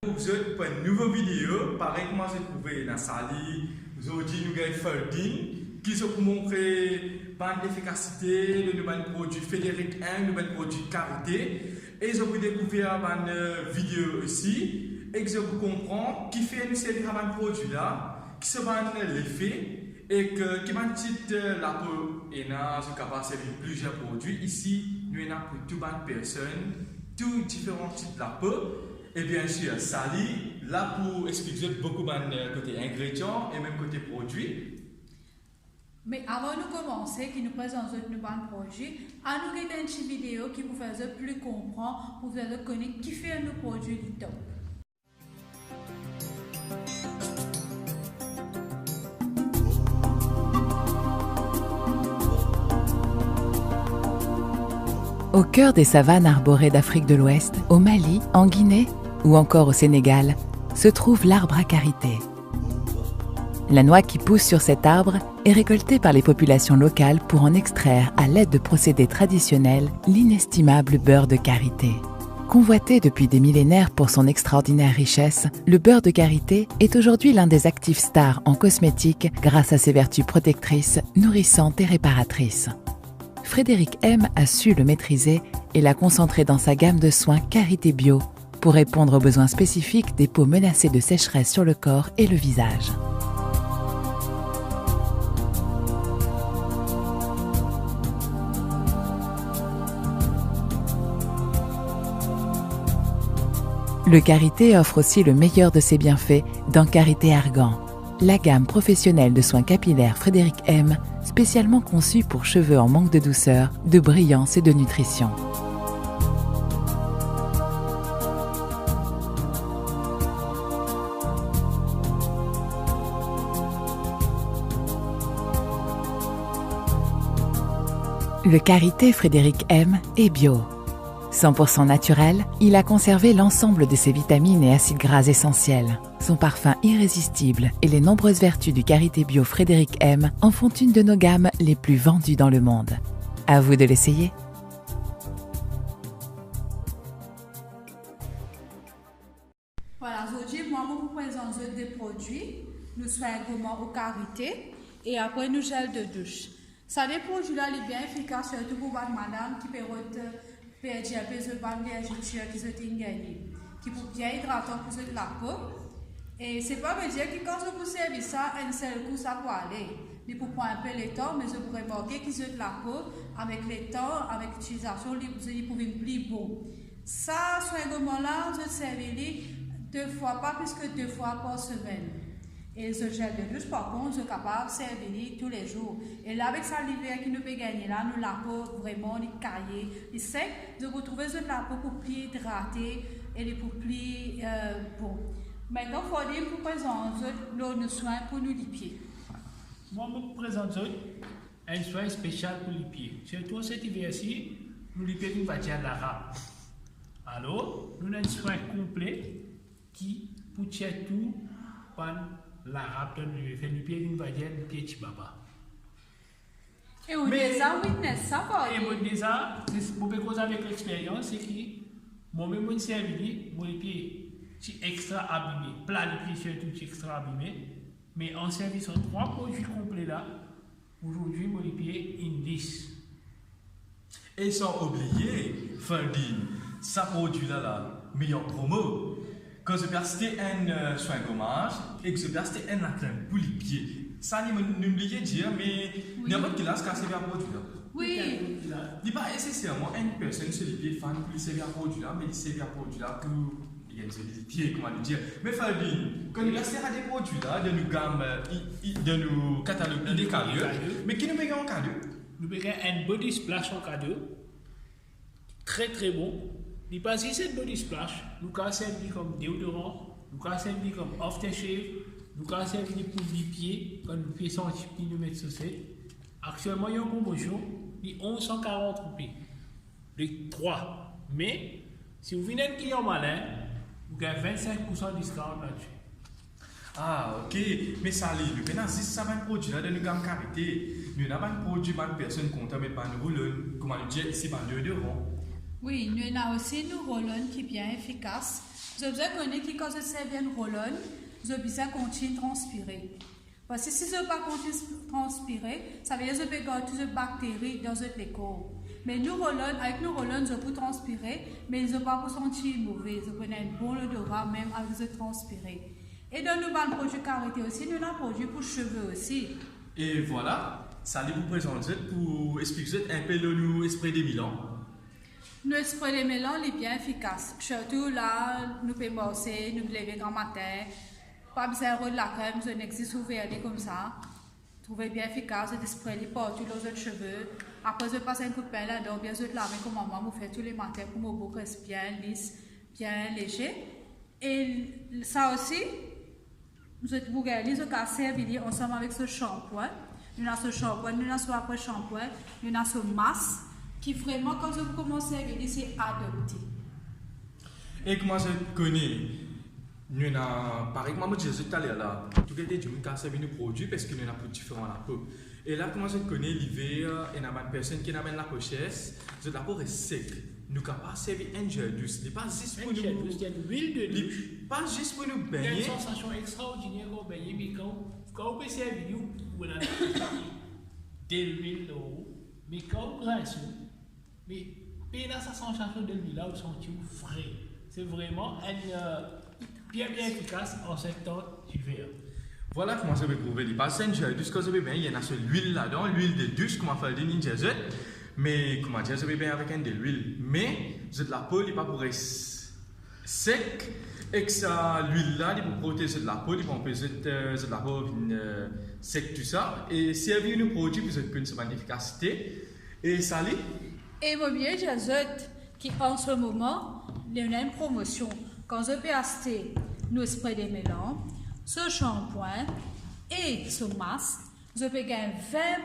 Pour une nouvelle vidéo, pareil comment j'ai trouvé dans Sali, aujourd'hui nous avons Ferdinand qui se pour montrer l'efficacité de nos produits Frédéric M, de nos produits Carité. Et je vous découvrir une vidéo aussi et que je vous comprends qui fait une série de produits là, qui se vend l'effet et qui va titre la peau et là je capable de servir plusieurs produits. Ici, nous avons pour toutes les personnes, tous différents types de la peau. Et bien sûr, Sali, là pour expliquer beaucoup de côté ingrédients et même côté produits. Mais avant de commencer, qui nous présente nos produits, à nous regarder une petite vidéo qui vous fait plus comprendre, pour vous faire connaître qui fait nos produits du top. Au cœur des savanes arborées d'Afrique de l'Ouest, au Mali, en Guinée ou encore au Sénégal, se trouve l'arbre à karité. La noix qui pousse sur cet arbre est récoltée par les populations locales pour en extraire, à l'aide de procédés traditionnels, l'inestimable beurre de karité. Convoité depuis des millénaires pour son extraordinaire richesse, le beurre de karité est aujourd'hui l'un des actifs stars en cosmétique grâce à ses vertus protectrices, nourrissantes et réparatrices. Frédéric M a su le maîtriser et l'a concentré dans sa gamme de soins Karité Bio pour répondre aux besoins spécifiques des peaux menacées de sécheresse sur le corps et le visage. Le Karité offre aussi le meilleur de ses bienfaits dans Karité Argan, la gamme professionnelle de soins capillaires Frédéric M, spécialement conçue pour cheveux en manque de douceur, de brillance et de nutrition. Le Karité Frédéric M est bio. 100% naturel, il a conservé l'ensemble de ses vitamines et acides gras essentiels. Son parfum irrésistible et les nombreuses vertus du Karité Bio Frédéric M en font une de nos gammes les plus vendues dans le monde. À vous de l'essayer. Voilà, aujourd'hui, moi, je vous présente des produits. Nous soignons au Karité et après, nous gel de douche. Ça, des produits-là, sont bien efficaces, surtout pour votre madame qui peut perdre un peu de vergeture qui se gagné, qui peut bien hydrater pour la peau. Et c'est pas me dire que quand je vous servis ça, un seul coup, ça peut aller. Il faut prendre un peu le temps, mais je vous remarquer qu'ils ont de la peau, avec le temps, avec l'utilisation, ils peuvent plus beau. Ça, sur un moment-là, je servis 2 fois, pas plus que 2 fois par semaine. Et ce gel de douche, par contre, je suis capable de servir tous les jours. Et là, avec ça, l'hiver qui nous peut gagner, là, nous la peau vraiment, les cahiers, les secs, de retrouver de la peau pour plus hydrater et pour plus bon. Maintenant, il faut dire pour présenter nos soins pour nous les pieds. Moi, je vous présente un soin spécial pour les pieds. Surtout cet hiver-ci, nous les pieds nous va dire l'arabe. Alors, nous avons un soin complet qui pour tirer tout par l'arabe de lui fait du pied nous va dire le pied chibaba. Et on dit ça, witness, ça va. Et on dit ça, c'est pour cause avec l'expérience, c'est que moi-même, mon servi, mon pied extra abîmé, plat de pied surtout extra abîmé, mais en service en 3 produits complets là, aujourd'hui mon pied in 10. Et sans oublier, Ferdinand, ça produit là, meilleur promo. Quand je peux acheter un soin gommage et que je peux acheter un crème pour les pieds. Ça, nous oubliez de dire, mais n'importe qui là, ce qu'il y a un produit là. Oui. Il n'est pas nécessairement une personne sur les pieds fan pour lui servir un produit là, mais il sert un produit là pour. Il y a des pieds, comment le dire. Mais Ferdinand, quand il y a des produits là, de nos gammes, de nos catalogues idéaux, mais qui nous payons en cadeau? Nous payons un body splash en cadeau. Très très bon. Il passe ici cette body splash, nous pouvons servir comme déodorant, nous pouvons servir comme aftershave, nous pouvons servir pour les pieds, quand nous pieds sentis, nous mettre saucé. Actuellement, il y a une promotion, de 1140 roupies, de 3. Mais, si vous venez un client malin, vous avez 25% de discount là-dessus. Ah, ok. Mais ça, nous avons 600 produits là de nos gammes Karité. Nous avons un produit, une personne compte, mais pas nous, comment le dire, ici, pas 2 euros. Oui, nous avons aussi nos rollons qui sont bien efficaces. Je vous connais que quand je sais bien rollon, je besoin continuer de transpirer. Parce que si je ne pas continuer de transpirer, ça veut dire que je peux garder toutes les bactéries dans le corps. Mais nous rollons, avec nous rollons, je peux transpirer, mais je ne peux pas sentir mauvais. Je peux avoir un bon odorat même avec je transpirer. Et dans nos bandes produits carité aussi, nous avons produits pour cheveux aussi. Et voilà, ça allait vous présenter pour expliquer un peu le spray des Milan. Le spray des Milan est bien efficace. Surtout là, nous pouvons bosser, nous pouvons lever grand matin. Pas besoin de la crème, je n'existe ouvert comme ça. Trouvez bien efficace, de spray les partout dans les cheveux. Après, je passe un coup de pain là-dedans, bien je laver comme maman me fait tous les matins pour mon beau reste bien lisse, bien léger. Et ça aussi, vous regardez, je vais servir ensemble avec ce shampoing. Nous avons ce shampoing, nous avons ce après shampoing, nous avons ce masque qui vraiment, quand vous commencez à servir, c'est adopté. Et comment je connais? Nous avons, par exemple, je disais tout à l'heure là, tout était du monde qui a servi nos produits parce que nous avons différents la peau. Et là, comment je connais l'hiver, il y a une personne qui amène la pochette, la peau est sec. Nous n'avons pas servi un gel douce. Ce n'est pas juste pour nous. Il y a une huile de douche. Pas juste pour nous Il y a une baigner. sensation extraordinaire quand on baigne, mais quand on peut servir, on a de l'huile là-haut. Mais quand on rince, mais là, sa sensation de l'huile là, on sent frais. C'est vraiment bien efficace en cette temps d'hiver. Voilà comment je vais prouver. Il passe un gel douce que je vais bien. Il y a de l'huile là-dedans, l'huile de douche, comment faire des ninja. Mais comment dire, je vais bien avec un de l'huile. Mais la peau, il n'est pas pour être sec. Et que l'huile là, il peut protéger la peau, il peut empêcher la peau sec, tout ça. Et servir nos produits pour une bonne efficacité. Et ça l'est. Et moi bien, j'ajoute qu'en ce moment, il y a une promotion. Quand je peux acheter nos sprays des mélans, ce shampoing et ce masque, je peux gagner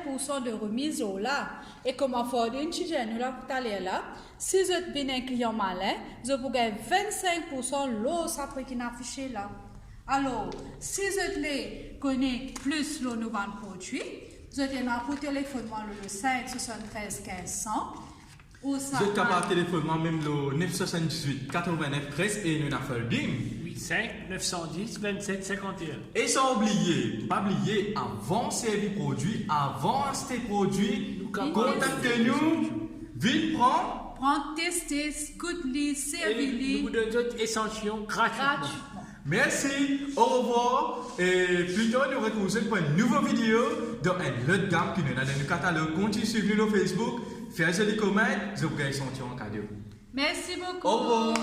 20% de remise au là. Et comment faire une petite nous là pour aller là, si je suis bien un client malin, je peux gagner 25% l'eau ça peut qu'il affiché là. Alors, si je connais plus le nouveau produit, je vais pour téléphone le 5 73 15 100. Vous êtes capable de téléphoner même le 978 89 13 et nous avons fait le ding. 85 910 27 51. Et sans oublier, pas oublier, avant servir produit, avant acheter produit, contactez-nous, vite prendre. Prends, tester, goûte-les, Et servis-les. nous vous donnons d'autres échantillons gratuitement. Merci, au revoir et plutôt nous retrouvons pour une nouvelle vidéo dans un autre gamme qui nous a dans le catalogue. Continuez à suivre nos Facebook, faites des commentaires, je vous gagne en cadeau. Merci beaucoup. Au revoir.